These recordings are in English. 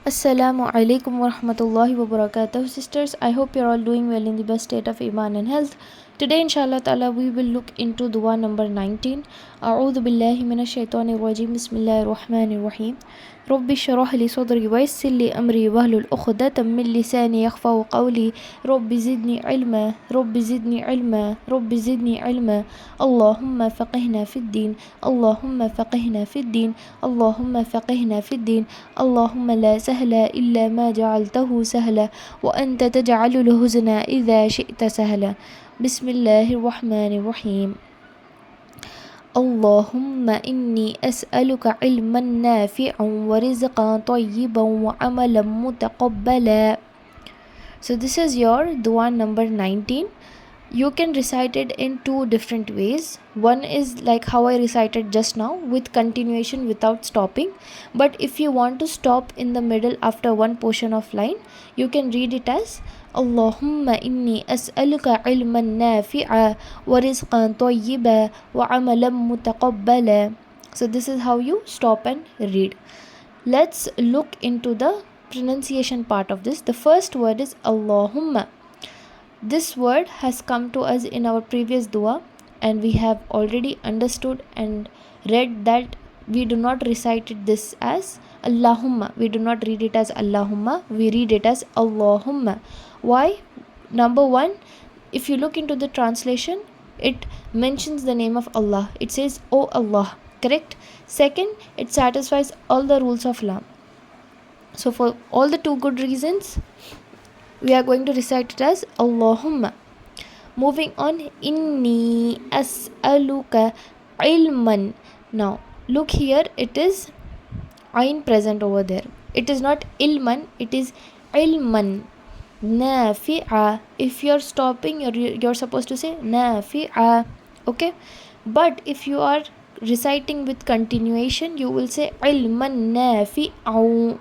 Assalamualikum warahmatullahi wabarakatuh. Sisters, I hope you're all doing well in the best state of iman and health. Today inshallah ta'ala we will look into dua number 19. A'udhu billahi minash shaitanir rajim. Bismillahir rahmanir rahim. Rabbi shrah li sadri wa yassir li amri wahlul 'uqdatam min lisani yafqahu qawli. Rabbi zidni ilma, Rabbi zidni ilma, Rabbi zidni ilma. Allahumma faqihna fid din, Allahumma faqihna fid din, Allahumma faqihna fid din. اللهم لا سهل إلا ما جعلته سهلا وأنت تجعل الحزن إذا شئت سهلا بسم الله الرحمن الرحيم اللهم إني أسألك علما نافعا ورزقا طيبا وعملا متقبلا. So this is your dua number 19. You can recite it in two different ways. One is like how I recited just now, with continuation without stopping. But if you want to stop in the middle after one portion of line, you can read it as Allahumma inni as'aluka ilman nafi'a wa rizqan tayyiba wa amalan mutaqabbala. So this is how you stop and read. Let's look into the pronunciation part of this. The first word is Allahumma. This word has come to us in our previous dua, and we have already understood and read that we do not recite this as Allahumma. We do not read it as Allahumma. We read it as Allahumma. Why? Number one, if you look into the translation, it mentions the name of Allah. It says, "Oh Allah." Correct? Second, it satisfies all the rules of law. So for all the two good reasons, we are going to recite it as Allahumma. Moving on, inni as'aluka ilman. Now look here, it is ayn present over there. It is not ilman, it is ilman. Nafi'a. If you're stopping, you're supposed to say nafi'a. Okay, but if you are reciting with continuation, you will say ilman nafi'au.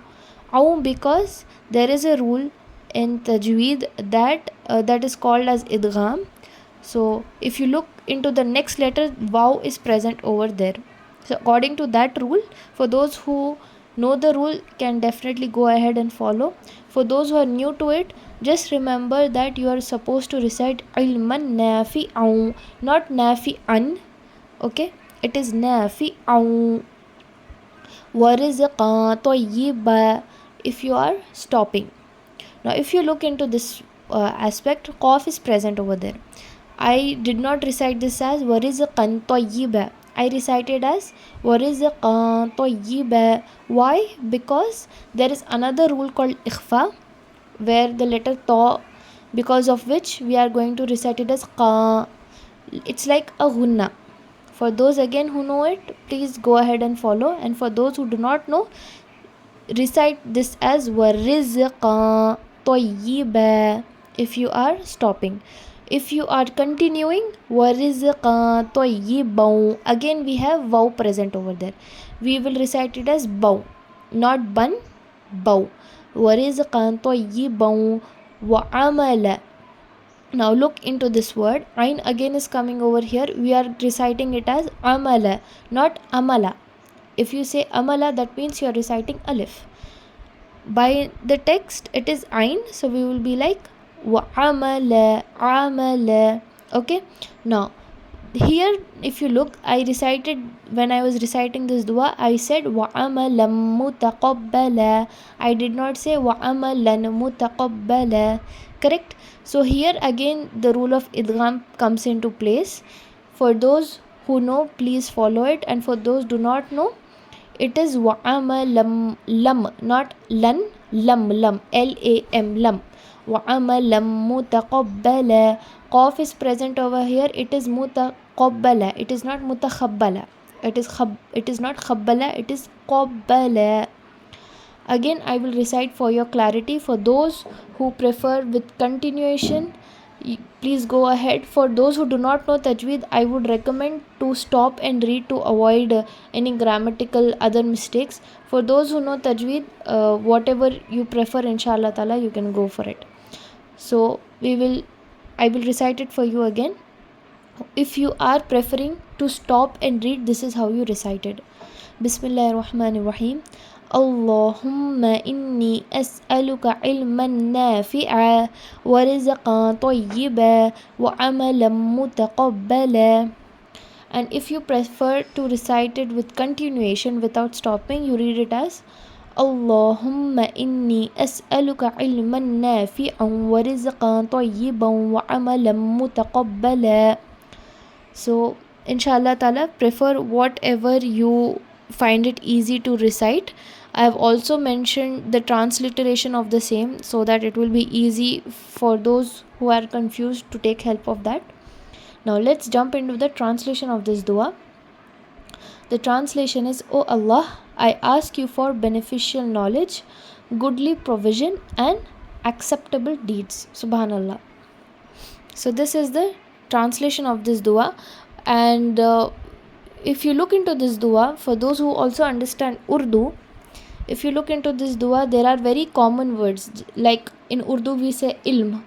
Au, because there is a rule in tajweed that is called as idgham. So if you look into the next letter, waw is present over there. So according to that rule, for those who know the rule can definitely go ahead and follow. For those who are new to it, just remember that you are supposed to recite ilman nafi'an, not nafi'an. Okay, it is nafi'an. Wa rizqan tayyiba if you are stopping. Now if you look into this aspect, qaf is present over there. I did not recite this as warizqan tayyiba. I recited as warizqan tayyiba. Why? Because there is another rule called ikhfa, where the letter ta, because of which we are going to recite it as qa. It's like a ghunna. For those again who know it, please go ahead and follow, and for those who do not know, recite this as warizqan tayyiba if you are stopping. If you are continuing, warizqan tayyiban, again we have waw present over there. We will recite it as baw, not ban, baw. Warizqan tayyiban wa amala. Now look into this word. Ain again is coming over here. We are reciting it as amala, not amala. If you say amala, that means you are reciting alif. By the text it is ayn, so we will be like wa amala, amala. Okay, now here if you look, I recited, when I was reciting this dua, I said wa amalam mutaqabbala. I did not say wa amalan mutaqabbala. Correct? So here again the rule of idgham comes into place. For those who know, please follow it, and for those do not know, it is wa'amalam lam, not lan, lam, lam, lam. Wa'amalam mutaqabbala. Qaf is present over here. It is mutaqabbala. It is not mutakhabbala. It is not khabbala. It is qabbala. Again, I will recite for your clarity. For those who prefer with continuation, please go ahead. For those who do not know tajweed, I would recommend to stop and read to avoid any grammatical other mistakes. For those who know tajweed, whatever you prefer, inshallah ta'ala, you can go for it. So I will recite it for you again. If you are preferring to stop and read, this is how you recite it. Bismillahir Rahmanir Rahim. Allahumma inni as'aluka ilman nafi'a wa rizqan tayyiba wa amalan mutaqabbala. And if you prefer to recite it with continuation without stopping, you read it as Allahumma inni as'aluka ilman nafi'an wa rizqan tayyiban wa amalan mutaqabbala. So inshallah ta'ala, prefer whatever you find it easy to recite. I have also mentioned the transliteration of the same so that it will be easy for those who are confused to take help of that. Now let's jump into the translation of this dua. The translation is, O Allah, I ask you for beneficial knowledge, goodly provision and acceptable deeds. Subhanallah. So this is the translation of this dua. And if you look into this dua, for those who also understand Urdu, if you look into this dua, there are very common words. Like in Urdu we say ilm,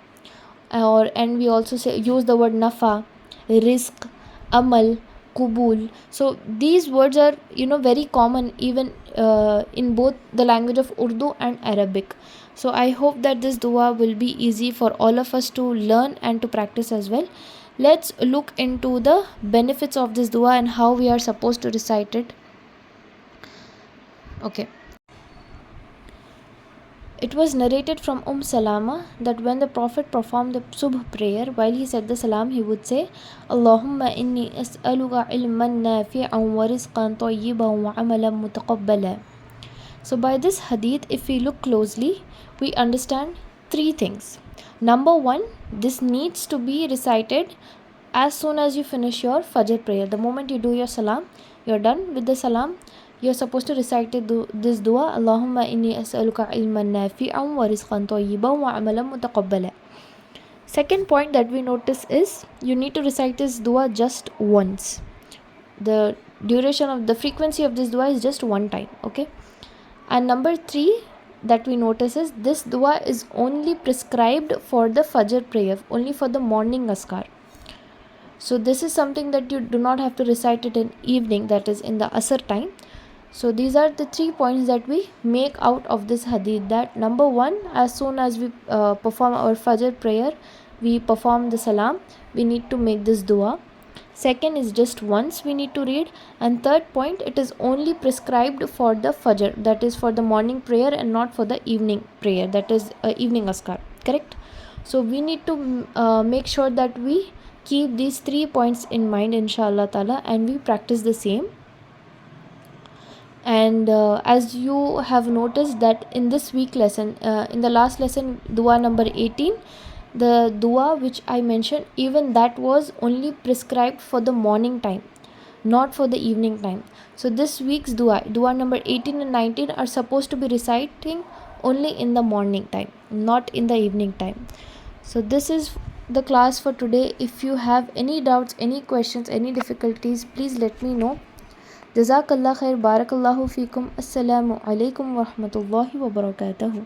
and we also use the word nafa, rizq, amal, kubul. So these words are very common even in both the language of Urdu and Arabic. So I hope that this dua will be easy for all of us to learn and to practice as well. Let's look into the benefits of this dua and how we are supposed to recite it. Okay. It was narrated from Salama that when the Prophet performed the Subh prayer, while he said the Salam, he would say, Allahumma inni as'aluka ilman nafi'an wa rizqan tayyiban wa amalan mutaqabbala. So by this hadith, if we look closely, we understand three things. Number one, this needs to be recited as soon as you finish your Fajr prayer. The moment you do your Salam, you're done with the Salam, you're supposed to recite this dua, Allahumma inni as'aluka ilman nafi'an wa rizqan tayyiban wa amalan mutaqabbala. Second point that we notice is you need to recite this dua just once. The duration of the frequency of this dua is just one time. Okay. And number three that we notice is this dua is only prescribed for the Fajr prayer, only for the morning askar. So this is something that you do not have to recite it in evening, that is in the Asr time. So these are the 3 points that we make out of this hadith. That number one, as soon as we perform our Fajr prayer, we perform the Salam, we need to make this dua. Second is just once we need to read. And third point, it is only prescribed for the Fajr, that is for the morning prayer, and not for the evening prayer, that is evening askar. Correct? So we need to make sure that we keep these 3 points in mind, inshallah ta'ala, and we practice the same. And as you have noticed that in this week lesson, in the last lesson, dua number 18, the dua which I mentioned, even that was only prescribed for the morning time, not for the evening time. So this week's dua number 18 and 19 are supposed to be reciting only in the morning time, not in the evening time. So this is the class for today. If you have any doubts, any questions, any difficulties, please let me know. Jazakallah khair, barakallahu feekum. Assalamualikum wa rahmatullahi wa barakatuhu.